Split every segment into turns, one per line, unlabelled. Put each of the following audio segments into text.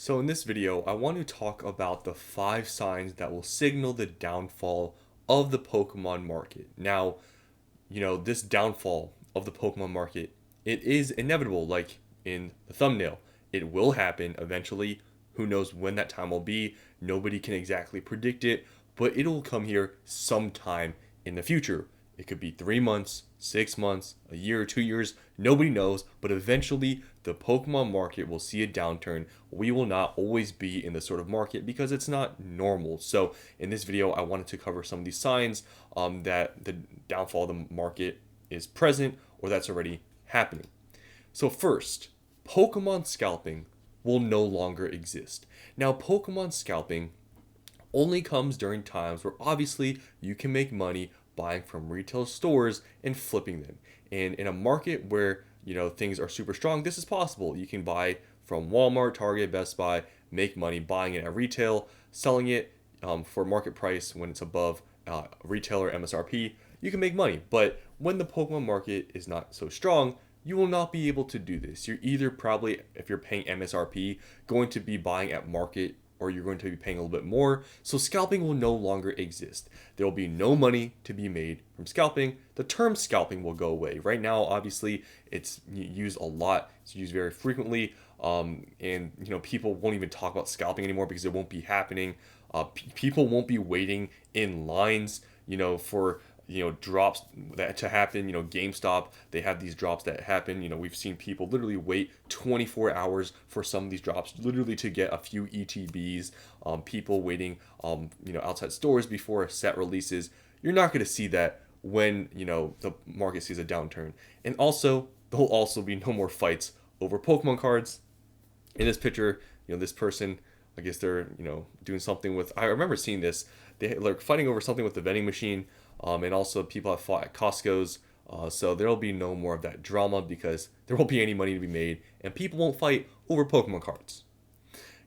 So in this video, I want to talk about the 5 signs that will signal the downfall of the Pokemon market. Now, this downfall of the Pokemon market, it is inevitable, like in the thumbnail. It will happen eventually. Who knows when that time will be? Nobody can exactly predict it, but it'll come here sometime in the future. It could be 3 months, 6 months, a year, 2 years. Nobody knows, but eventually the Pokemon market will see a downturn. We will not always be in this sort of market because it's not normal. So, in this video, I wanted to cover some of these signs that the downfall of the market is present or that's already happening. So, first, Pokemon scalping will no longer exist. Now, Pokemon scalping only comes during times where obviously you can make money buying from retail stores and flipping them. And in a market where things are super strong, this is possible. You can buy from Walmart, Target, Best Buy, make money buying it at retail, selling it for market price when it's above retailer MSRP. You can make money, but when the Pokemon market is not so strong, you will not be able to do this. You're either probably, if you're paying MSRP, going to be buying at market or you're going to be paying a little bit more. So scalping will no longer exist. There will be no money to be made from scalping. The term scalping will go away. Right now, obviously, it's used a lot. It's used very frequently. And people won't even talk about scalping anymore because it won't be happening. People won't be waiting in lines, for drops that to happen. GameStop, they have these drops that happen. We've seen people literally wait 24 hours for some of these drops, literally to get a few ETBs. People waiting outside stores before a set releases. You're not going to see that when the market sees a downturn. And also, there'll also be no more fights over Pokemon cards. In this picture, this person, I guess they're doing something with, I remember seeing this, they're fighting over something with the vending machine. And also people have fought at Costco's. So there'll be no more of that drama because there won't be any money to be made and people won't fight over Pokemon cards.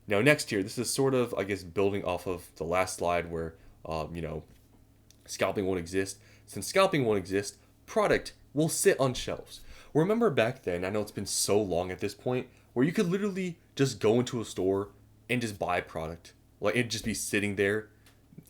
Now next here, this is sort of, I guess, building off of the last slide where, scalping won't exist. Since scalping won't exist, product will sit on shelves. Remember back then, I know it's been so long at this point, where you could literally just go into a store and just buy product. Like it'd just be sitting there.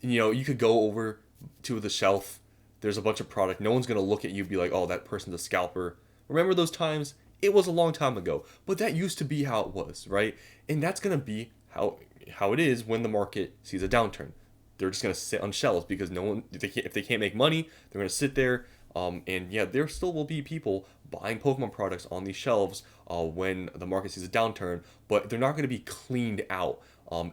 You could go over to the shelf. There's a bunch of product. No one's going to look at you and be like, oh, that person's a scalper. Remember those times? It was a long time ago. But that used to be how it was, right? And that's going to be how it is when the market sees a downturn. They're just going to sit on shelves because no one, if they can't make money, they're going to sit there. And yeah, there still will be people buying Pokemon products on these shelves when the market sees a downturn, but they're not going to be cleaned out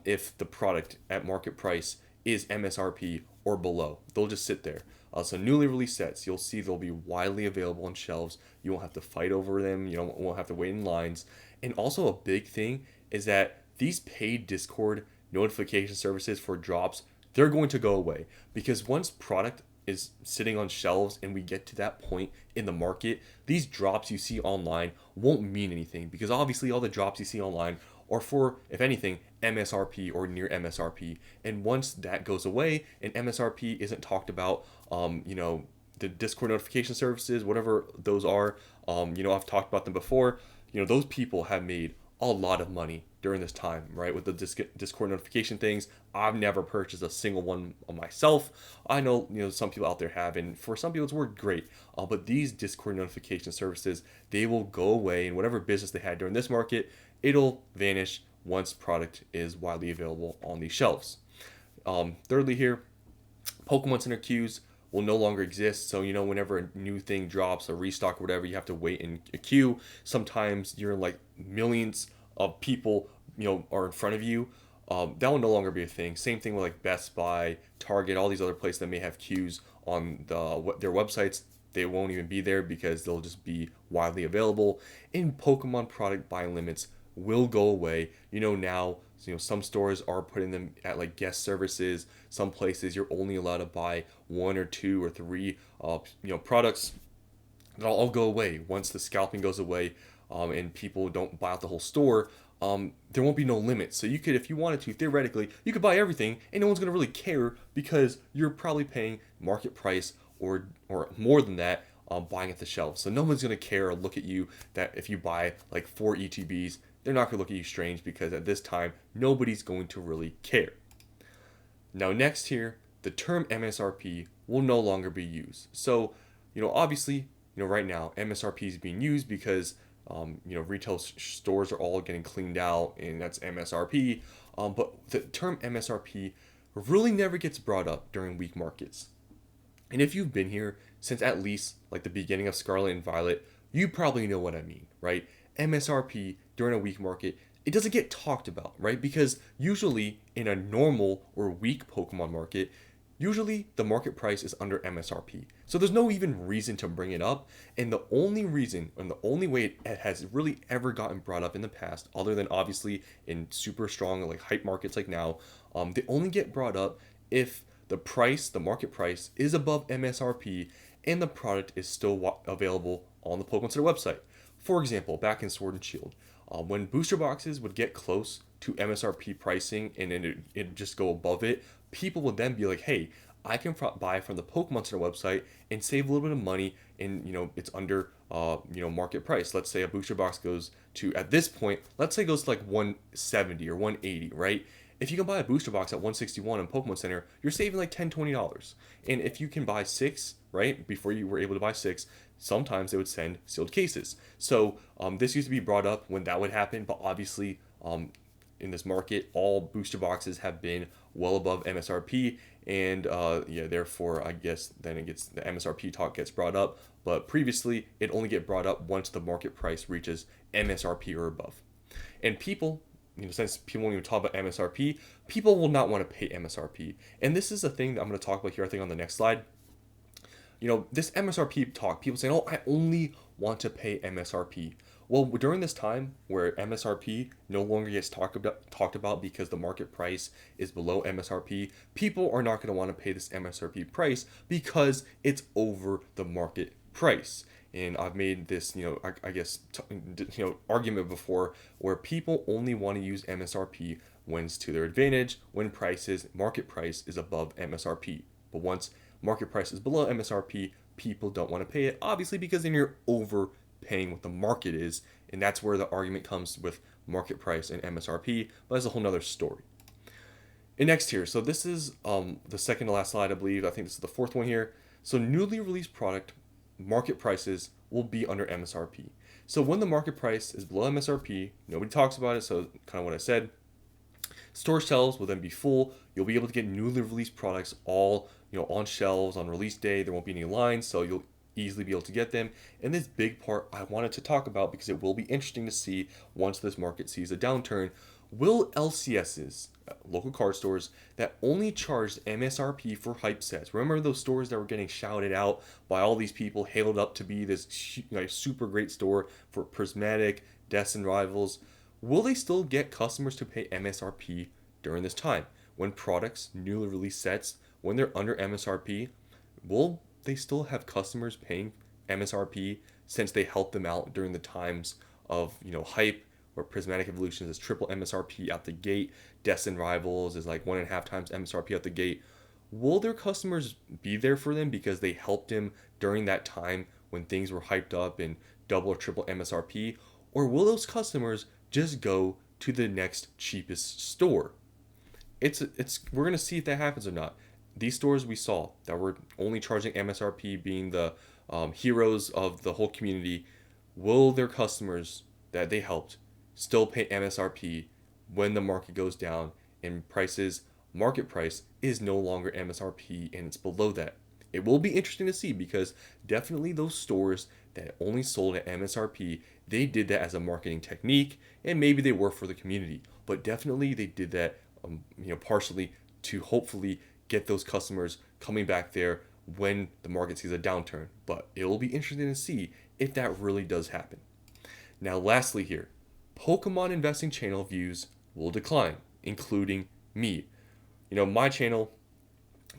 if the product at market price is MSRP or below. They'll just sit there. So newly released sets, you'll see they'll be widely available on shelves. You won't have to fight over them. You won't have to wait in lines. And also a big thing is that these paid Discord notification services for drops, they're going to go away because once product is sitting on shelves and we get to that point in the market, these drops you see online won't mean anything because obviously all the drops you see online are for, if anything, MSRP or near MSRP. And once that goes away and MSRP isn't talked about, the Discord notification services, whatever those are, I've talked about them before. Those people have made a lot of money during this time, right? With the Discord notification things, I've never purchased a single one myself. I know, some people out there have, and for some people it's worked great. But these Discord notification services, they will go away, and whatever business they had during this market, it'll vanish once product is widely available on these shelves. Thirdly here, Pokemon Center queues will no longer exist. So, whenever a new thing drops, a restock or whatever, you have to wait in a queue. Sometimes you're like millions of people, are in front of you. That will no longer be a thing. Same thing with like Best Buy, Target, all these other places that may have queues on their websites. They won't even be there because they'll just be widely available. And Pokemon product buy limits will go away. Now, some stores are putting them at like guest services. Some places you're only allowed to buy 1 or 2 or 3 products. That'll all go away once the scalping goes away, and people don't buy out the whole store. There won't be no limit. So you could, if you wanted to, theoretically, you could buy everything and no one's going to really care because you're probably paying market price or more than that buying at the shelf. So no one's going to care or look at you that if you buy like 4 ETBs, they're not going to look at you strange because at this time, nobody's going to really care. Now, next here, the term MSRP will no longer be used. So, obviously, right now, MSRP is being used because, retail stores are all getting cleaned out, and that's MSRP. But the term MSRP really never gets brought up during weak markets. And if you've been here since at least like the beginning of Scarlet and Violet, you probably know what I mean, right? MSRP during a weak market, it doesn't get talked about, right? Because usually in a normal or weak Pokemon market, usually the market price is under MSRP. So there's no even reason to bring it up. And the only reason and the only way it has really ever gotten brought up in the past, other than obviously in super strong like hype markets like now, they only get brought up if the market price is above MSRP and the product is still available on the Pokemon Center website. For example, back in Sword and Shield, when booster boxes would get close to MSRP pricing and then it'd just go above it, people would then be like, hey, I can buy from the Pokemon Center website and save a little bit of money and it's under market price. Let's say a booster box goes to, at this point, let's say it goes to like 170 or 180, right? If you can buy a booster box at 161 in Pokemon Center, you're saving like $10, $20. And if you can buy 6, right, before you were able to buy 6, sometimes they would send sealed cases. So this used to be brought up when that would happen, but obviously in this market, all booster boxes have been well above MSRP, and therefore I guess then the MSRP talk gets brought up, but previously it only get brought up once the market price reaches MSRP or above. And people, since people won't even talk about MSRP, people will not want to pay MSRP. And this is a thing that I'm going to talk about here, I think, on the next slide. This MSRP talk, people saying, oh, I only want to pay MSRP. Well, during this time where MSRP no longer gets talked about because the market price is below MSRP, people are not going to want to pay this MSRP price because it's over the market price. And I've made this, argument before where people only want to use MSRP when it's to their advantage, when market price is above MSRP. But once market price is below MSRP, people don't want to pay it, obviously because then you're overpaying what the market is. And that's where the argument comes with market price and MSRP, but that's a whole nother story. And next here, so this is the second to last slide, I believe. I think this is the fourth one here. So newly released product market prices will be under MSRP. So when the market price is below MSRP, nobody talks about it, so kind of what I said. Store shelves will then be full. You'll be able to get newly released products all, on shelves on release day. There won't be any lines, so you'll easily be able to get them. And this big part I wanted to talk about because it will be interesting to see once this market sees a downturn. Will LCSs, local card stores, that only charged MSRP for hype sets, remember those stores that were getting shouted out by all these people, hailed up to be this super great store for prismatic, Destin rivals, will they still get customers to pay MSRP during this time? When products, newly released sets, when they're under MSRP, will they still have customers paying MSRP since they helped them out during the times of hype, where Prismatic Evolutions is triple MSRP out the gate, Destin Rivals is like 1.5 times MSRP out the gate? Will their customers be there for them because they helped them during that time when things were hyped up and double or triple MSRP? Or will those customers just go to the next cheapest store? We're gonna see if that happens or not. These stores we saw that were only charging MSRP, being the heroes of the whole community, will their customers that they helped still pay MSRP when the market goes down and market price is no longer MSRP and it's below that? It will be interesting to see because definitely those stores that only sold at MSRP, they did that as a marketing technique, and maybe they were for the community, but definitely they did that partially to hopefully get those customers coming back there when the market sees a downturn. But it will be interesting to see if that really does happen. Now lastly here, Pokemon investing channel views will decline, including me. My channel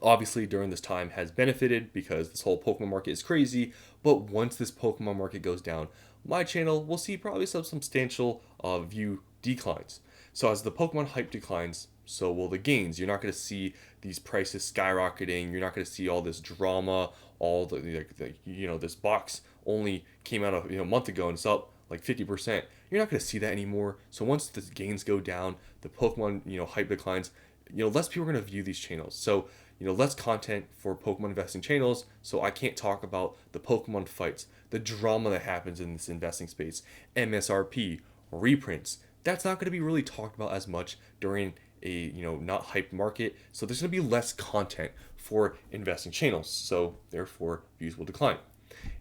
obviously during this time has benefited because this whole Pokemon market is crazy, but once this Pokemon market goes down, my channel will see probably some substantial view declines. So as the Pokemon hype declines, so will the gains. You're not going to see these prices skyrocketing. You're not going to see all this drama, all this box only came out a month ago and it's up like 50%. You're not going to see that anymore. So once the gains go down, the Pokemon, hype declines, less people are going to view these channels. So, less content for Pokemon investing channels. So I can't talk about the Pokemon fights, the drama that happens in this investing space, MSRP, reprints. That's not going to be really talked about as much during a not hyped market. So there's going to be less content for investing channels. So therefore views will decline.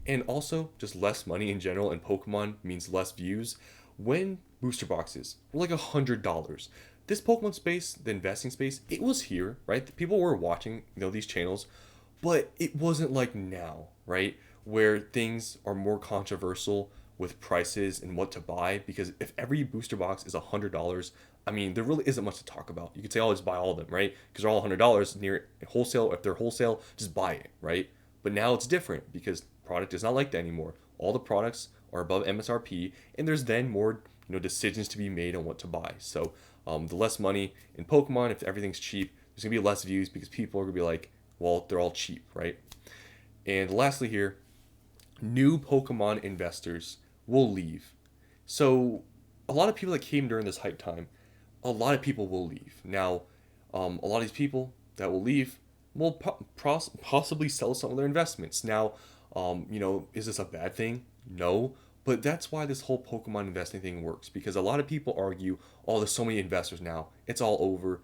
And also just less money in general in Pokemon means less views. When booster boxes were like $100, this Pokemon space, the investing space, it was here, right? People were watching, these channels, but it wasn't like now, right? Where things are more controversial with prices and what to buy. Because if every booster box is $100, I mean, there really isn't much to talk about. You could say, oh, just buy all of them, right? Because they're all $100 near wholesale. If they're wholesale, just buy it, right? But now it's different because product is not like that anymore. All the products are above MSRP, and there's then more decisions to be made on what to buy. So the less money in Pokemon, if everything's cheap, there's gonna be less views because people are gonna be like, well, they're all cheap, right? And lastly here, new Pokemon investors will leave. So a lot of people that came during this hype time, a lot of people will leave. Now, a lot of these people that will leave will possibly sell some of their investments. Now, is this a bad thing? No. But that's why this whole Pokemon investing thing works, because a lot of people argue, oh, there's so many investors now. It's all over.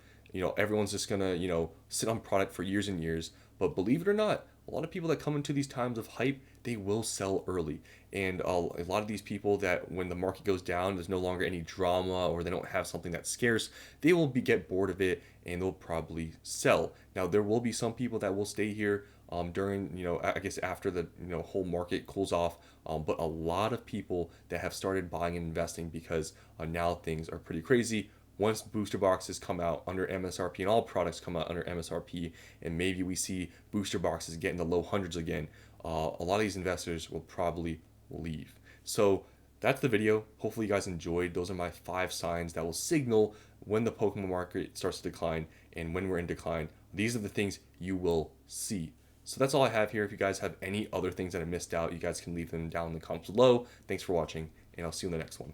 Everyone's just going to, sit on product for years and years. But believe it or not, a lot of people that come into these times of hype, they will sell early. And a lot of these people that when the market goes down, there's no longer any drama or they don't have something that's scarce, they will get bored of it and they'll probably sell. Now, there will be some people that will stay here during, I guess after the, whole market cools off. But a lot of people that have started buying and investing because now things are pretty crazy. Once booster boxes come out under MSRP and all products come out under MSRP, and maybe we see booster boxes get in the low hundreds again, a lot of these investors will probably leave. So that's the video. Hopefully you guys enjoyed. Those are my 5 signs that will signal when the Pokemon market starts to decline and when we're in decline. These are the things you will see. So that's all I have here. If you guys have any other things that I missed out, you guys can leave them down in the comments below. Thanks for watching, and I'll see you in the next one.